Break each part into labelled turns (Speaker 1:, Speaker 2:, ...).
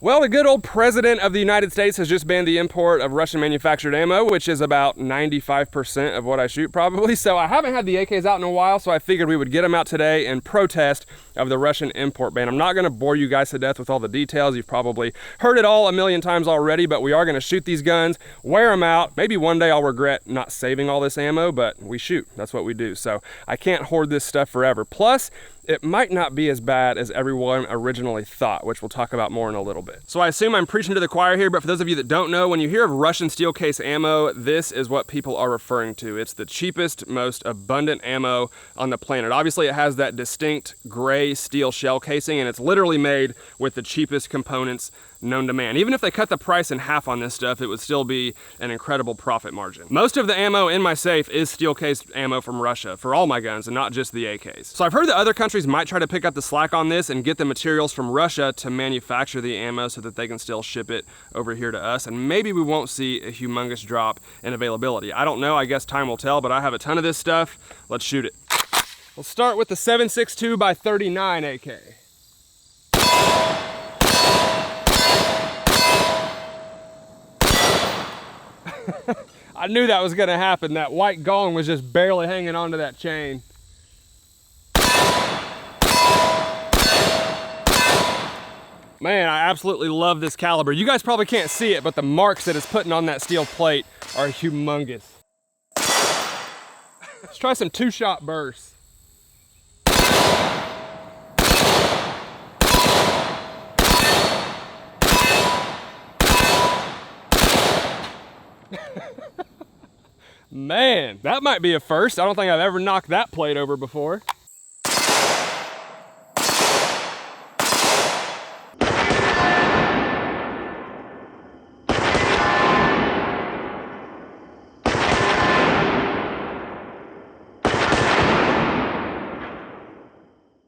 Speaker 1: Well, the good old president of the United States has just banned the import of Russian manufactured ammo, which is about 95% of what I shoot probably. So I haven't had the AKs out in a while, so I figured we would get them out today in protest of the Russian import ban. I'm not gonna bore you guys to death with all the details. You've probably heard it all a million times already, but we are gonna shoot these guns, wear them out. Maybe one day I'll regret not saving all this ammo, but we shoot, that's what we do. So I can't hoard this stuff forever. Plus, it might not be as bad as everyone originally thought, which we'll talk about more in a little bit. So I assume I'm preaching to the choir here, but for those of you that don't know, when you hear of Russian steel case ammo, this is what people are referring to. It's the cheapest, most abundant ammo on the planet. Obviously, it has that distinct gray steel shell casing, and it's literally made with the cheapest components known to man. Even if they cut the price in half on this stuff, it would still be an incredible profit margin. Most of the ammo in my safe is steel case ammo from Russia for all my guns and not just the AKs. So I've heard that other countries might try to pick up the slack on this and get the materials from Russia to manufacture the ammo so that they can still ship it over here to us, and maybe we won't see a humongous drop in availability. I don't know, I guess time will tell, but I have a ton of this stuff. Let's shoot it. We'll start with the 7.62 by 39 AK. I knew that was gonna happen. That white gong was just barely hanging onto that chain. Man, I absolutely love this caliber. You guys probably can't see it, but the marks that it's putting on that steel plate are humongous. Let's try some 2-shot bursts. Man, that might be a first. I don't think I've ever knocked that plate over before.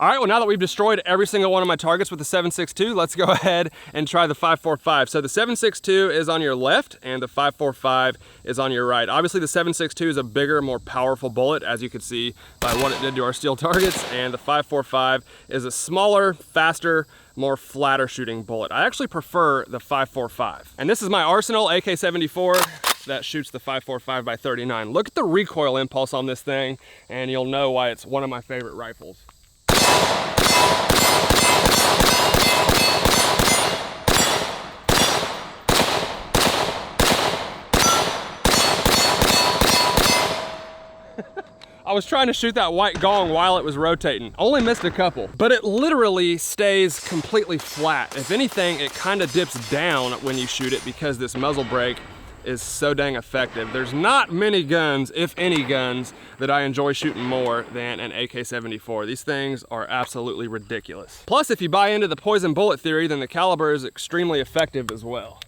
Speaker 1: All right, well, now that we've destroyed every single one of my targets with the 7.62, let's go ahead and try the 5.45. So the 7.62 is on your left and the 5.45 is on your right. Obviously the 7.62 is a bigger, more powerful bullet, as you can see by what it did to our steel targets, and the 5.45 is a smaller, faster, more flatter shooting bullet. I actually prefer the 5.45. And this is my Arsenal AK-74 that shoots the 5.45 by 39. Look at the recoil impulse on this thing, and you'll know why it's one of my favorite rifles. I was trying to shoot that white gong while it was rotating. Only missed a couple, but it literally stays completely flat. If anything, it kind of dips down when you shoot it because this muzzle brake is so dang effective. There's not many guns, if any guns, that I enjoy shooting more than an AK-74. These things are absolutely ridiculous. Plus, if you buy into the poison bullet theory, then the caliber is extremely effective as well.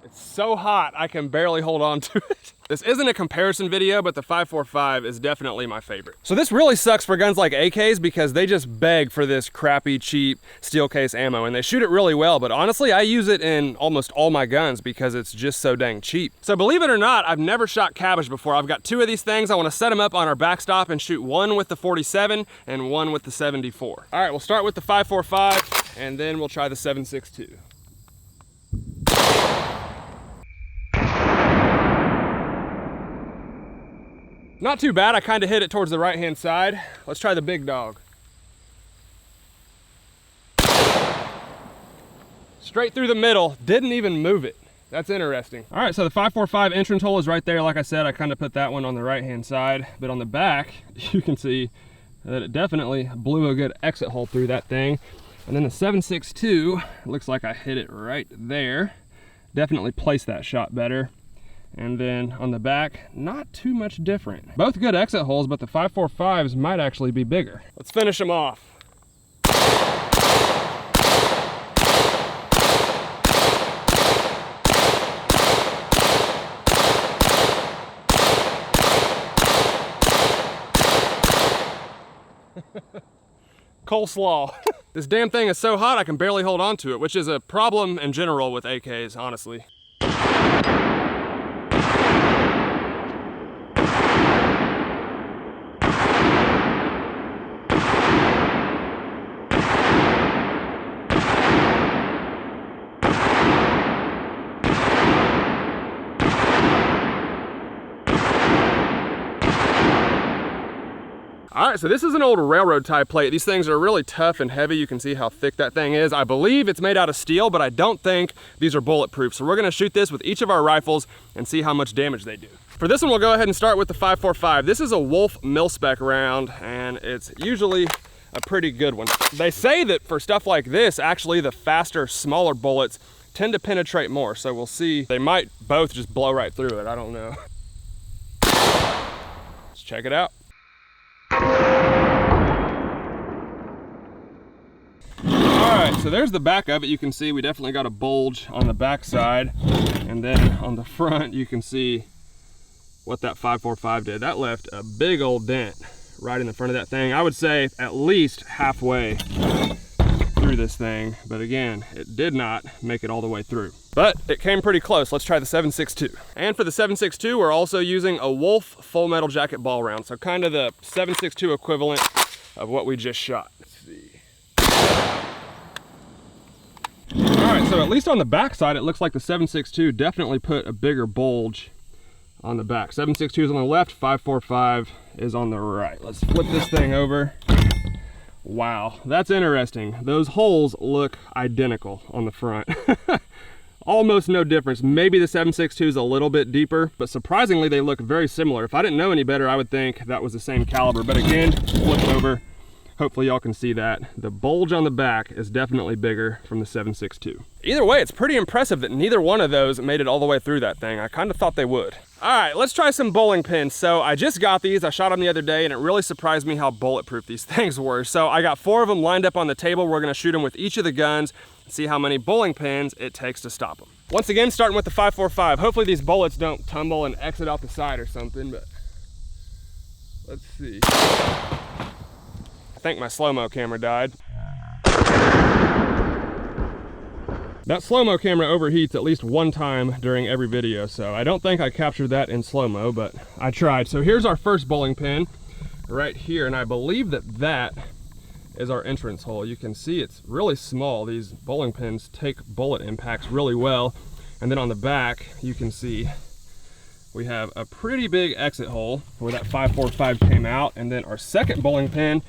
Speaker 1: It's so hot, I can barely hold on to it. This isn't a comparison video, but the 5.45 is definitely my favorite. So this really sucks for guns like AKs because they just beg for this crappy, cheap steel case ammo, and they shoot it really well, but honestly, I use it in almost all my guns because it's just so dang cheap. So believe it or not, I've never shot Cabbage before. I've got 2 of these things. I want to set them up on our backstop and shoot one with the 47 and one with the 74. All right, we'll start with the 5.45 and then we'll try the 7.62. Not too bad, I kind of hit it towards the right-hand side. Let's try the big dog. Straight through the middle, didn't even move it. That's interesting. All right, so the 5.45 entrance hole is right there. Like I said, I kind of put that one on the right-hand side, but on the back, you can see that it definitely blew a good exit hole through that thing. And then the 7.62, looks like I hit it right there. Definitely placed that shot better. And then on the back, not too much different. Both good exit holes, but the 5.45s might actually be bigger. Let's finish them off. Coleslaw. This damn thing is so hot I can barely hold on to it, which is a problem in general with AKs, honestly. All right, so this is an old railroad tie plate. These things are really tough and heavy. You can see how thick that thing is. I believe it's made out of steel, but I don't think these are bulletproof. So we're gonna shoot this with each of our rifles and see how much damage they do. For this one, we'll go ahead and start with the 5.45. This is a Wolf mil-spec round, and it's usually a pretty good one. They say that for stuff like this, actually the faster, smaller bullets tend to penetrate more. So we'll see. They might both just blow right through it. I don't know. Let's check it out. Alright, so there's the back of it. You can see we definitely got a bulge on the back side, and then on the front you can see what that 5.45 did. That left a big old dent right in the front of that thing. I would say at least halfway through this thing, but again, it did not make it all the way through. But it came pretty close. Let's try the 7.62. And for the 7.62, we're also using a Wolf full metal jacket ball round, so kind of the 7.62 equivalent of what we just shot. Let's see. All right, so at least on the back side, it looks like the 7.62 definitely put a bigger bulge on the back. 7.62 is on the left, 5.45 is on the right. Let's flip this thing over. Wow, that's interesting. Those holes look identical on the front. Almost no difference. Maybe the 7.62 is a little bit deeper, but surprisingly they look very similar. If I didn't know any better, I would think that was the same caliber. But again, flip it over. Hopefully y'all can see that. The bulge on the back is definitely bigger from the 7.62. Either way, it's pretty impressive that neither one of those made it all the way through that thing. I kind of thought they would. All right, let's try some bowling pins. So I just got these. I shot them the other day, and it really surprised me how bulletproof these things were. So I got 4 of them lined up on the table. We're gonna shoot them with each of the guns and see how many bowling pins it takes to stop them. Once again, starting with the 5.45. Hopefully these bullets don't tumble and exit out the side or something, but let's see. I think my slow-mo camera died. That slow-mo camera overheats at least one time during every video, so I don't think I captured that in slow-mo, but I tried. So here's our first bowling pin right here, and I believe that that is our entrance hole. You can see it's really small. These bowling pins take bullet impacts really well. And then on the back, you can see we have a pretty big exit hole where that 5.45 came out, and then our second bowling pin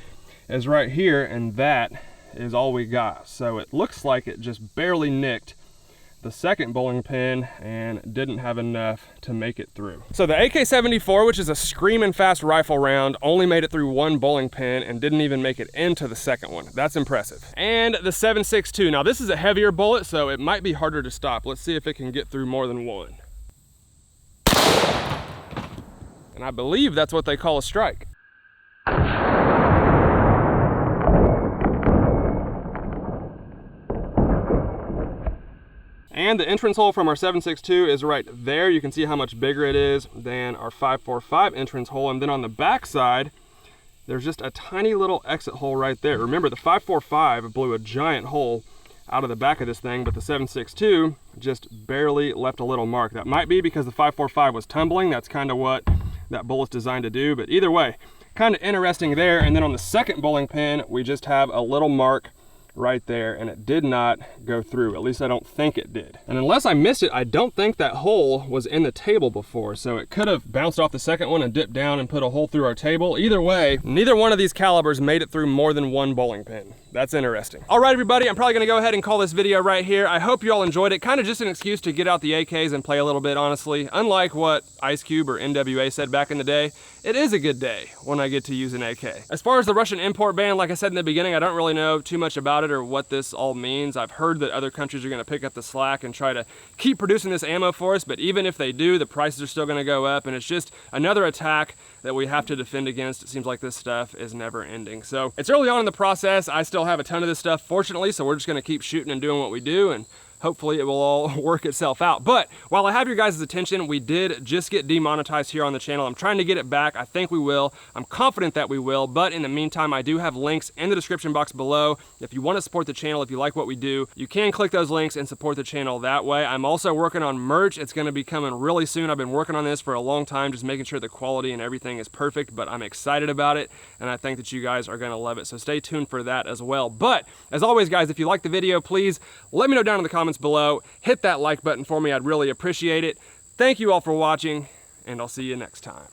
Speaker 1: is right here, and that is all we got. So it looks like it just barely nicked the second bowling pin and didn't have enough to make it through. So the AK-74, which is a screaming fast rifle round, only made it through one bowling pin and didn't even make it into the second one. That's impressive. And the 7.62. Now this is a heavier bullet, so it might be harder to stop. Let's see if it can get through more than one. And I believe that's what they call a strike. And the entrance hole from our 7.62 is right there. You can see how much bigger it is than our 5.45 entrance hole. And then on the back side, there's just a tiny little exit hole right there. Remember, the 5.45 blew a giant hole out of the back of this thing, but the 7.62 just barely left a little mark. That might be because the 5.45 was tumbling. That's kind of what that bullet's designed to do. But either way, kind of interesting there. And then on the second bowling pin, we just have a little mark right there, and it did not go through. At least I don't think it did. And unless I missed it, I don't think that hole was in the table before, so it could have bounced off the second one and dipped down and put a hole through our table. Either way, neither one of these calibers made it through more than one bowling pin. That's interesting. All right, everybody, I'm probably gonna go ahead and call this video right here. I hope you all enjoyed it. Kind of just an excuse to get out the AKs and play a little bit, honestly. Unlike what Ice Cube or NWA said back in the day, it is a good day when I get to use an AK. As far as the Russian import ban, like I said in the beginning, I don't really know too much about it or what this all means. I've heard that other countries are gonna pick up the slack and try to keep producing this ammo for us, but even if they do, the prices are still gonna go up, and it's just another attack that we have to defend against. It seems like this stuff is never ending. So it's early on in the process. I still have a ton of this stuff, fortunately, so we're just gonna keep shooting and doing what we do, and hopefully it will all work itself out. But while I have your guys' attention, we did just get demonetized here on the channel. I'm trying to get it back. I think we will. I'm confident that we will. But in the meantime, I do have links in the description box below. If you want to support the channel, if you like what we do, you can click those links and support the channel that way. I'm also working on merch. It's going to be coming really soon. I've been working on this for a long time, just making sure the quality and everything is perfect, but I'm excited about it, and I think that you guys are going to love it. So stay tuned for that as well. But as always, guys, if you like the video, please let me know down in the comments below. Hit that like button for me. I'd really appreciate it. Thank you all for watching, and I'll see you next time.